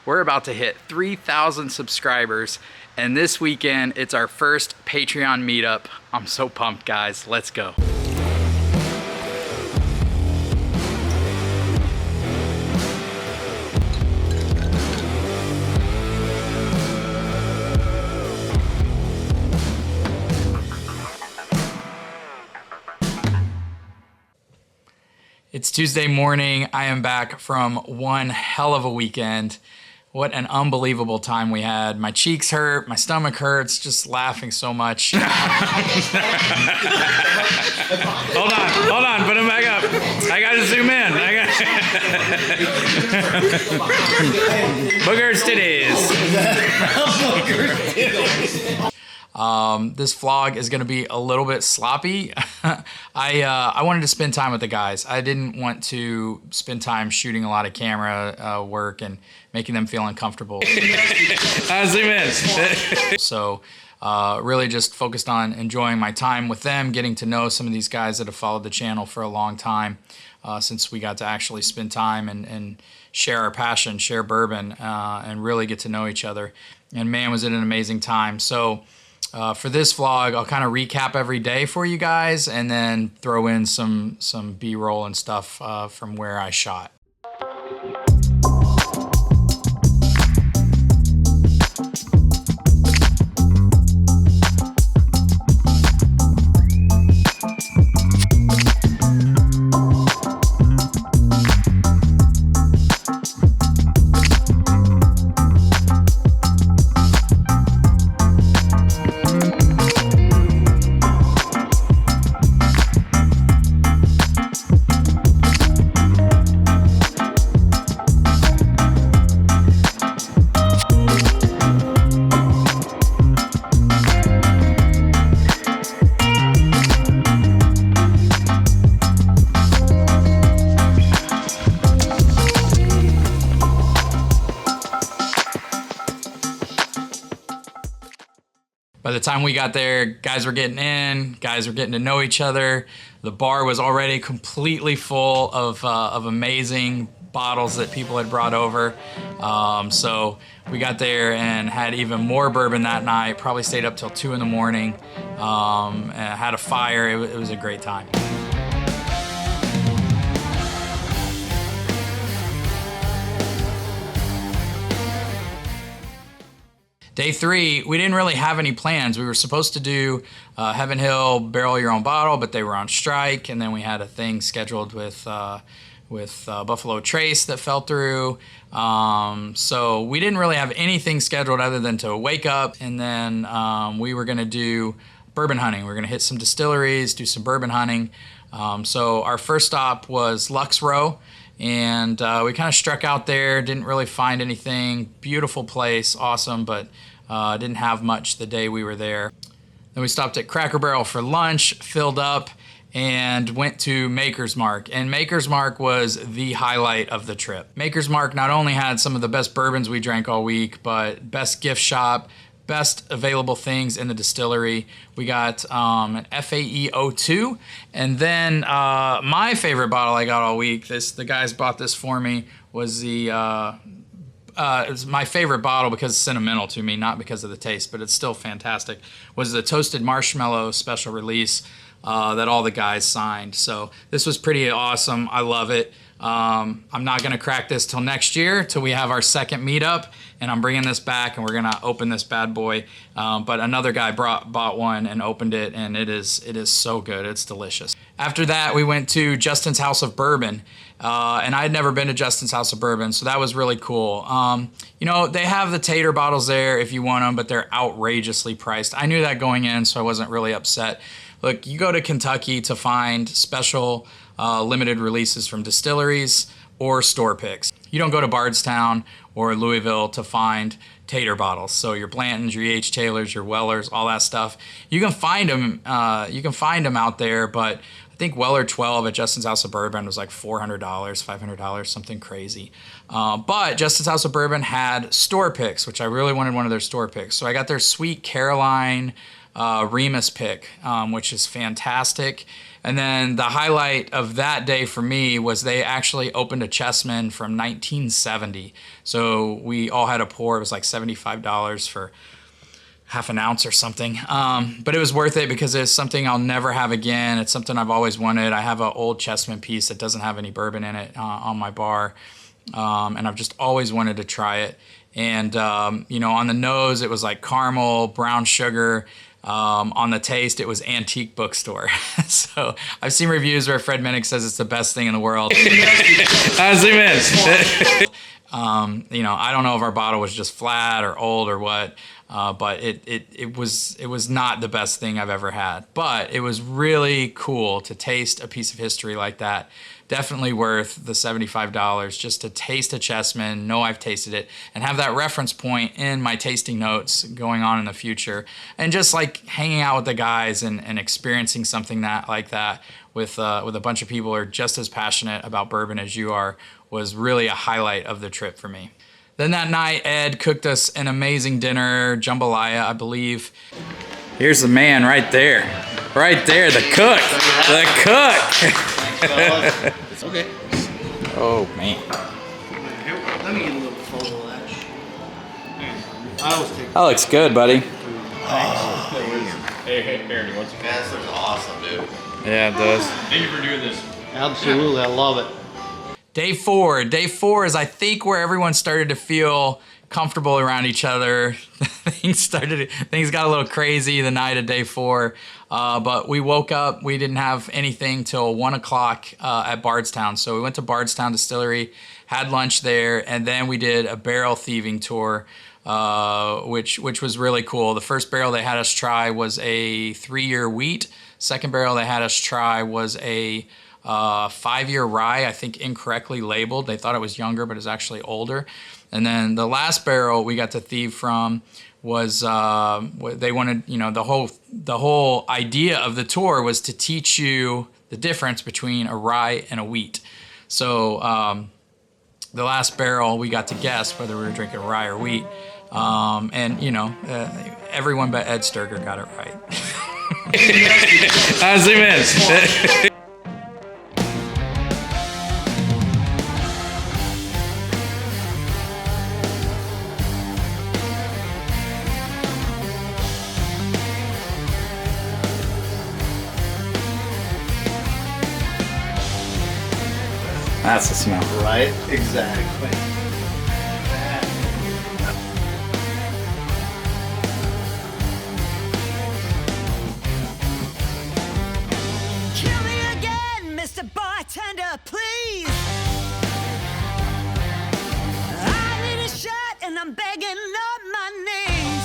we're about to hit 3,000 subscribers, and this weekend it's our first Patreon meetup. I'm so pumped, guys. Let's go. It's Tuesday morning. I am back from one hell of a weekend. What an unbelievable time we had. My cheeks hurt, my stomach hurts, just laughing so much. Hold on, put him back up. I gotta zoom in. Booger's titties. This vlog is going to be a little bit sloppy. I wanted to spend time with the guys. I didn't want to spend time shooting a lot of camera work and making them feel uncomfortable. Zoom in. So really just focused on enjoying my time with them, getting to know some of these guys that have followed the channel for a long time, since we got to actually spend time and share our passion, share bourbon, and really get to know each other. And man, was it an amazing time. So for this vlog, I'll kind of recap every day for you guys and then throw in some B-roll and stuff from where I shot. By the time we got there, guys were getting in, guys were getting to know each other. The bar was already completely full of amazing bottles that people had brought over. So we got there and had even more bourbon that night, probably stayed up till 2 in the morning, and had a fire. It was a great time. Day 3, we didn't really have any plans. We were supposed to do Heaven Hill barrel your own bottle, but they were on strike, and then we had a thing scheduled with Buffalo Trace that fell through. So we didn't really have anything scheduled other than to wake up, and then we were gonna do bourbon hunting. We were gonna hit some distilleries, do some bourbon hunting. So our first stop was Lux Row. And we kind of struck out there, didn't really find anything. Beautiful place, awesome, but didn't have much the day we were there. Then we stopped at Cracker Barrel for lunch, filled up, and went to Maker's Mark. And Maker's Mark was the highlight of the trip. Maker's Mark not only had some of the best bourbons we drank all week, but best gift shop, best available things in the distillery. We got an FAE 02, and then my favorite bottle I got all week, the guys bought this for me, was the it's my favorite bottle because it's sentimental to me, not because of the taste, but it's still fantastic, was the Toasted Marshmallow special release that all the guys signed. So this was pretty awesome. I love it. I'm not gonna crack this till next year, till we have our second meetup, and I'm bringing this back and we're gonna open this bad boy. But another guy bought one and opened it, and it is so good. It's delicious. After that, we went to Justin's House of Bourbon, and I had never been to Justin's House of Bourbon, so that was really cool. You know, they have the tater bottles there if you want them, but they're outrageously priced. I knew that going in, so I wasn't really upset. Look, you go to Kentucky to find special limited releases from distilleries or store picks. You don't go to Bardstown or Louisville to find tater bottles. So your Blantons, your E.H. Taylors, your Wellers, all that stuff. You can find them. You can find them out there, but I think Weller 12 at Justin's House of Bourbon was like $400, $500, something crazy. But Justin's House of Bourbon had store picks, which I really wanted one of their store picks. So I got their Sweet Caroline Remus pick, which is fantastic. And then the highlight of that day for me was they actually opened a Chessman from 1970. So we all had a pour. It was like $75 for half an ounce or something. But it was worth it because it's something I'll never have again. It's something I've always wanted. I have an old Chessman piece that doesn't have any bourbon in it on my bar. And I've just always wanted to try it. And, you know, on the nose, it was like caramel, brown sugar. On the taste, it was antique bookstore. So I've seen reviews where Fred Minnick says it's the best thing in the world. Zoom in. You know, I don't know if our bottle was just flat or old or what, but it was not the best thing I've ever had. But it was really cool to taste a piece of history like that. Definitely worth the $75 just to taste a Chessman, know I've tasted it, and have that reference point in my tasting notes going on in the future. And just like hanging out with the guys and experiencing something like that with a bunch of people who are just as passionate about bourbon as you are was really a highlight of the trip for me. Then that night, Ed cooked us an amazing dinner, jambalaya, I believe. Here's the man right there. Right there, the cook. The cook. It's okay. Oh, man. Let me get a little photo of that. I always take That looks good, buddy. Hey, Aaron, you want some? This looks awesome, dude. Yeah, it does. Thank you for doing this. Absolutely, I love it. Day four. Day four is, I think, where everyone started to feel comfortable around each other. Things got a little crazy the night of day four. But we woke up, we didn't have anything till 1 o'clock at Bardstown. So we went to Bardstown Distillery, had lunch there, and then we did a barrel thieving tour, which was really cool. The first barrel they had us try was a 3-year wheat. Second barrel they had us try was a 5-year rye, I think incorrectly labeled. They thought it was younger, but it's actually older. And then the last barrel we got to thieve from was they wanted, you know, the whole idea of the tour was to teach you the difference between a rye and a wheat. So the last barrel we got to guess whether we were drinking rye or wheat. And you know, everyone but Ed Sturger got it right. Zoom in. That's the smell. Right? Exactly. Kill me again, Mr. Bartender, please. I need a shot and I'm begging on my knees.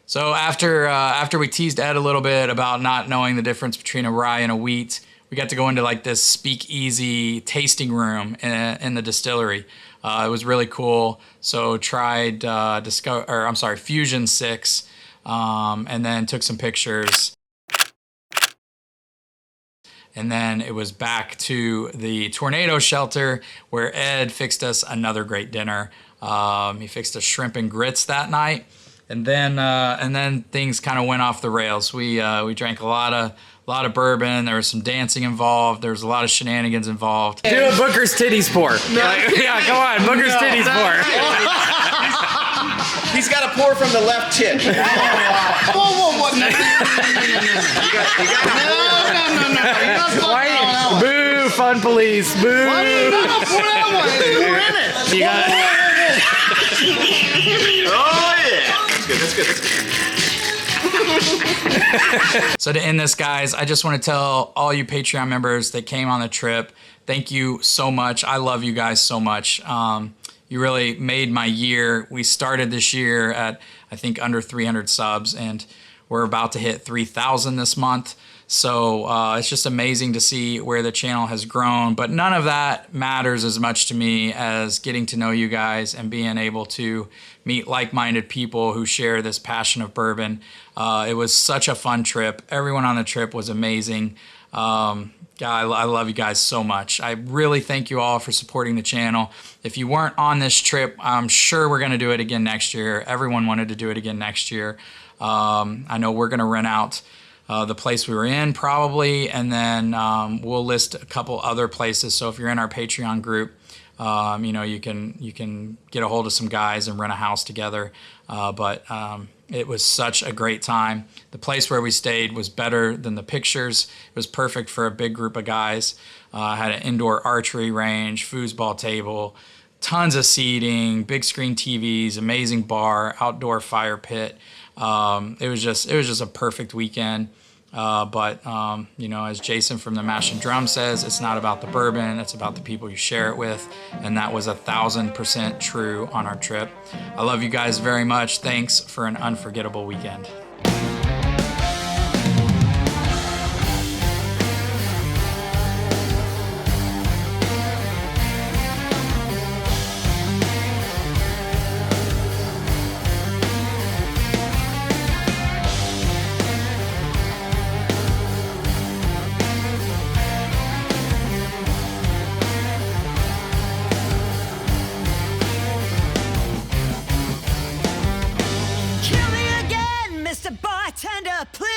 So after we teased Ed a little bit about not knowing the difference between a rye and a wheat, we got to go into like this speakeasy tasting room in the distillery. It was really cool. So tried Fusion 6, and then took some pictures. And then it was back to the tornado shelter where Ed fixed us another great dinner. He fixed us shrimp and grits that night. And then things kind of went off the rails. We drank a lot of bourbon. There was some dancing involved. There was a lot of shenanigans involved. Do a Booker's titties pour. Yeah, come on, Booker's titties pour. He's got to pour from the left tit. Whoa, no. Why? Boo, fun police. Boo. Pour that one. Pour in it. You got Oh, yeah. That's good. So to end this, guys, I just want to tell all you Patreon members that came on the trip, thank you so much. I love you guys so much. You really made my year. We started this year at, I think, under 300 subs, and we're about to hit 3,000 this month. So it's just amazing to see where the channel has grown. But none of that matters as much to me as getting to know you guys and being able to meet like-minded people who share this passion of bourbon. It was such a fun trip. Everyone on the trip was amazing. God, I love you guys so much. I really thank you all for supporting the channel. If you weren't on this trip, I'm sure we're going to do it again next year. Everyone wanted to do it again next year. I know we're going to rent out the place we were in probably, and then we'll list a couple other places. So if you're in our Patreon group, you know, you can get a hold of some guys and rent a house together. It was such a great time. The place where we stayed was better than the pictures. It was perfect for a big group of guys. Had an indoor archery range, foosball table, tons of seating, big screen TVs, amazing bar, outdoor fire pit. It was just a perfect weekend. You know, as Jason from the Mash and Drum says, it's not about the bourbon, it's about the people you share it with. And that was 1000% true on our trip. I love you guys very much. Thanks for an unforgettable weekend. Kill me again, Mr. Bartender, please.